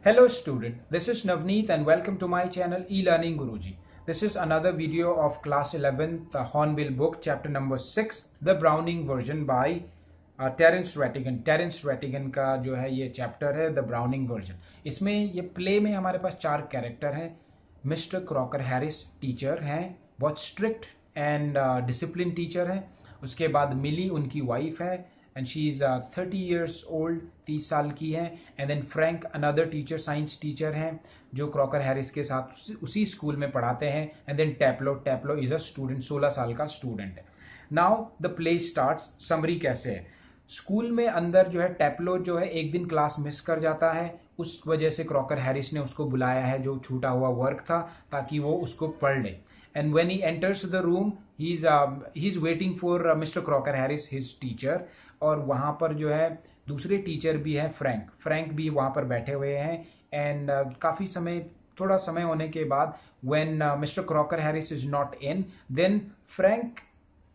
Hello student, this is Navneet and welcome to my channel eLearning Guruji. This is another video of class 11th Hornbill book chapter number 6 The Browning version by Terence Rattigan. Terence Rattigan का जो है ये chapter है the browning version. इसमें ये play में हमारे पास 4 character हैं. मिस्टर क्रॉकर हैरिस टीचर हैं, बहुत स्ट्रिक्ट एंड डिसिप्लिन टीचर हैं. उसके बाद मिली उनकी वाइफ है and she is 30 years old, 30 साल की है. And then Frank another teacher, science teacher हैं जो क्रॉकर हैरिस के साथ उसी स्कूल में पढ़ाते हैं. And then Taplow is a student, 16 साल का स्टूडेंट है. Now the play starts. Summary कैसे है? स्कूल में अंदर जो है टैप्लो जो है एक दिन क्लास मिस कर जाता है. उस वजह से क्रॉकर हैरिस ने उसको बुलाया है, जो छूटा हुआ वर्क था, ताकि वो उसको पढ़ ले. And when he enters the room, he's waiting for Mr. Crocker Harris, his teacher. और वहाँ पर जो है दूसरे टीचर भी हैं, फ्रैंक भी वहाँ पर बैठे हुए हैं. एंड काफ़ी समय, थोड़ा समय होने के बाद when Mr. Crocker Harris is not in, then Frank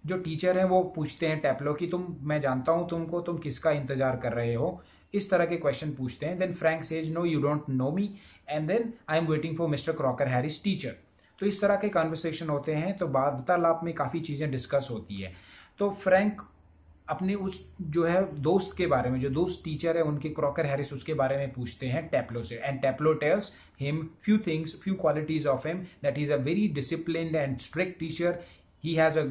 जो टीचर हैं वो पूछते हैं टैप्लो की मैं जानता हूँ तुमको, तुम किसका इंतजार कर रहे हो, इस तरह के क्वेश्चन पूछते हैं. Then Frank says no, you don't know me, and then I am waiting for Mr Crocker Harris teacher. तो इस तरह के कन्वर्सेशन होते हैं. तो वार्तालाप में काफ़ी चीज़ें डिस्कस होती है. तो फ्रैंक अपने उस जो है दोस्त के बारे में, जो दोस्त टीचर है उनके क्रॉकर हैरिस, उसके बारे में पूछते हैं टैप्लो से. And Taplow tells him few things, few qualities of him, that he is a very disciplined and strict teacher. He has a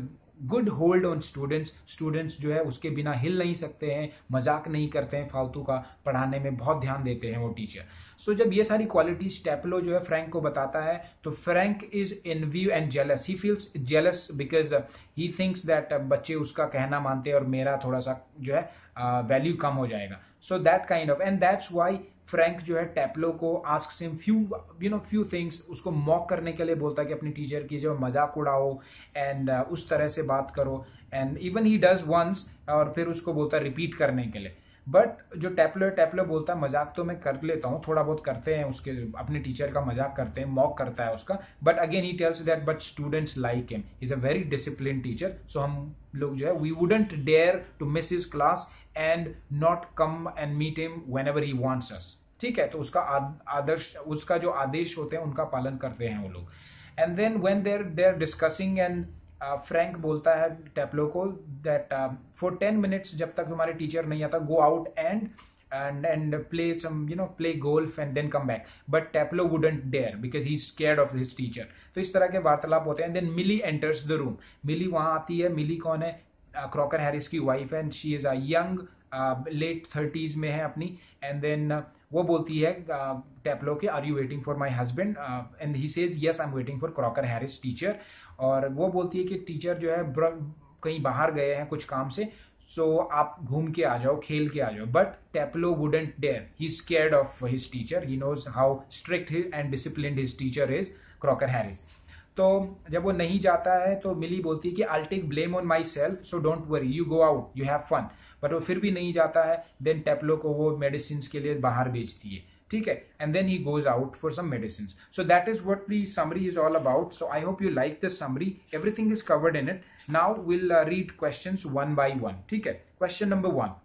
good hold on students जो है उसके बिना हिल नहीं सकते हैं, मजाक नहीं करते हैं फालतू का, पढ़ाने में बहुत ध्यान देते हैं वो टीचर. सो जब ये सारी क्वालिटीज टैप्लो जो है फ्रैंक को बताता है, तो Frank is envy and jealous. He feels jealous because he thinks that बच्चे उसका कहना मानते हैं और मेरा थोड़ा सा जो है वैल्यू कम हो जाएगा. So that kind of, and that's why Frank जो है टैप्लो को आस्क्स हिम फ्यू थिंग्स, उसको मॉक करने के लिए बोलता है कि अपनी टीचर की जो मजाक उड़ाओ एंड उस तरह से बात करो. And even he does once, और फिर उसको बोलता है रिपीट करने के लिए. बट जो टैप्लो बोलता है मजाक तो मैं कर लेता हूँ, थोड़ा बहुत करते हैं उसके, अपने टीचर का मजाक करते हैं, मॉक करता है उसका. But again he tells that but students like him, is a very discipline teacher. So हम लोग जो है we wouldn't dare to miss his class and not come and meet him whenever he wants us. ठीक है, तो उसका आदर्श, उसका जो आदेश होते हैं उनका पालन करते हैं वो लोग. And then when they are discussing, and Frank बोलता है टैप्लो को दैट फॉर 10 minutes जब तक हमारे टीचर नहीं आता, go out and play some play golf and then come back. But Taplow wouldn't dare because he is scared of his teacher. तो इस तरह के वार्तालाप होते हैं. Then Millie enters the room. Millie वहां आती है. मिली कौन है? क्रॉकर हैरिस की वाइफ है. And she is a young, late 30s में है अपनी. एंड देन वो बोलती है टैप्लो के, are you waiting for my husband? And he says yes, I am waiting for Crocker Harris teacher. और वो बोलती है कि टीचर जो है कहीं बाहर गए हैं कुछ काम से, सो आप घूम के आ जाओ, खेल के आ जाओ. But Taplow wouldn't dare, he is scared of his teacher. He knows how strict and disciplined his teacher is, Crocker Harris. तो जब वो नहीं जाता है तो मिली बोलती है कि I take blame on myself, so don't worry, you go out, you have fun. But वो फिर भी नहीं जाता है. देन टैप्लो को वो मेडिसिन के लिए बाहर भेजती है. ठीक है, and then he goes out for some medicine. So that is what the summary is all about. So I hope you like this summary. Everything is covered in it. Now will read questions one by one. ठीक है, question number 1.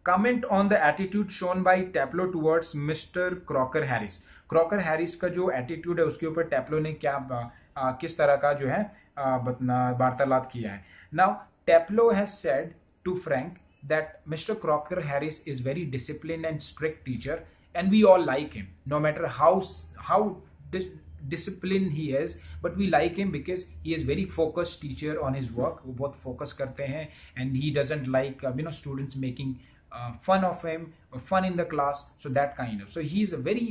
Comment on the attitude shown by Taplo towards Mr. Crocker Harris. Crocker Harris का जो attitude है उसके ऊपर टैप्लो ने क्या किस तरह का जो है वार्तालाप किया है. Now Taplo has said to Frank that Mr. Crocker Harris is very disciplined and strict teacher, and we all like him, no matter how disciplined he is, but we like him because he is very focused teacher on his work. वो बहुत focus करते हैं and he doesn't like students making fun of him or fun in the class, so that kind of, so he is a very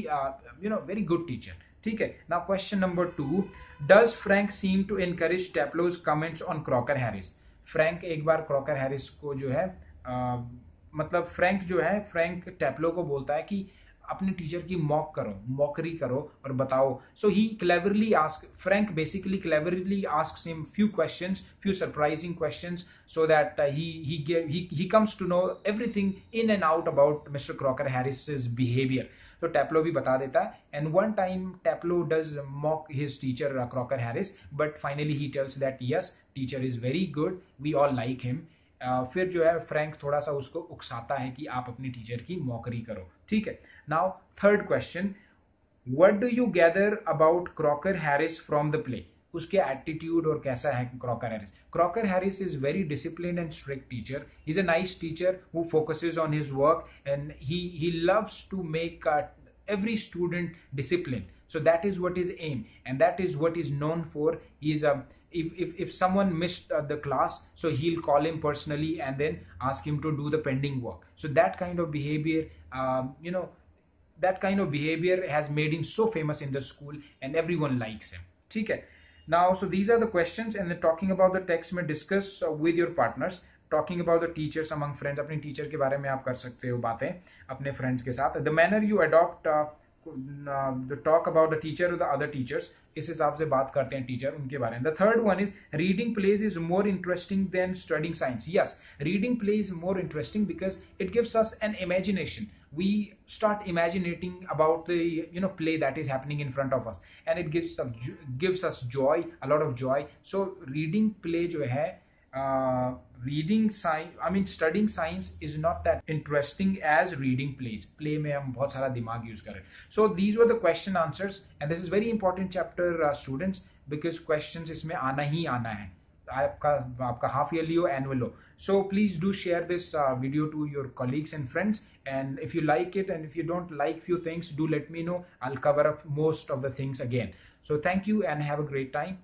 very good teacher. ठीक है. Now question number 2. Does Frank seem to encourage Taplo's comments on Crocker Harris? Frank एक बार Crocker Harris को जो है मतलब Frank टैप्लो को बोलता है कि अपने टीचर की मॉकरी करो और बताओ. So he cleverly ask, Frank basically cleverly asks him few questions, few surprising questions, so that he comes to know everything in and out about Mr. Crocker Harris's behavior. तो टैप्लो भी बता देता है. And one time Taplow does mock his teacher Crocker Harris, but finally he tells that yes, teacher is very good, we all like him. फिर जो है Frank थोड़ा सा उसको उकसाता है कि आप अपनी टीचर की मॉकरी करो. ठीक है. Now third question, what do you gather about Crocker Harris from the play? उसके एटीट्यूड और कैसा है Crocker Harris. Crocker Harris is very discipline and strict teacher. He is a nice teacher who focuses on his work and he loves to make every student disciplined. So that is what his aim, and that is what he's known for. He is a if someone missed the class, so he'll call him personally and then ask him to do the pending work. So that kind of behavior, that kind of behavior has made him so famous in the school and everyone likes him. ठीक है. Now, so these are the questions, and then talking about the text में discuss with your partners. Talking about the teachers among friends, अपने teacher के बारे में आप कर सकते हो बातें अपने फ्रेंड्स के साथ. The manner you adopt the talk about the teacher or the other teachers, इस हिसाब से बात करते हैं टीचर उनके बारे में. The third one is reading plays is more interesting than studying science. Yes, reading plays is more interesting because it gives us an imagination. We start imagining about the play that is happening in front of us, and it gives us joy, a lot of joy. So reading play जो है, studying science is not that interesting as reading plays. Play में हम बहुत सारा दिमाग use कर रहे हैं. So these were the question answers, and this is very important chapter, students, because questions इसमें आना ही आना है. आपका half yearly हो, annual हो. So please do share this video to your colleagues and friends, and if you like it and if you don't like few things, do let me know. I'll cover up most of the things again. So thank you and have a great time.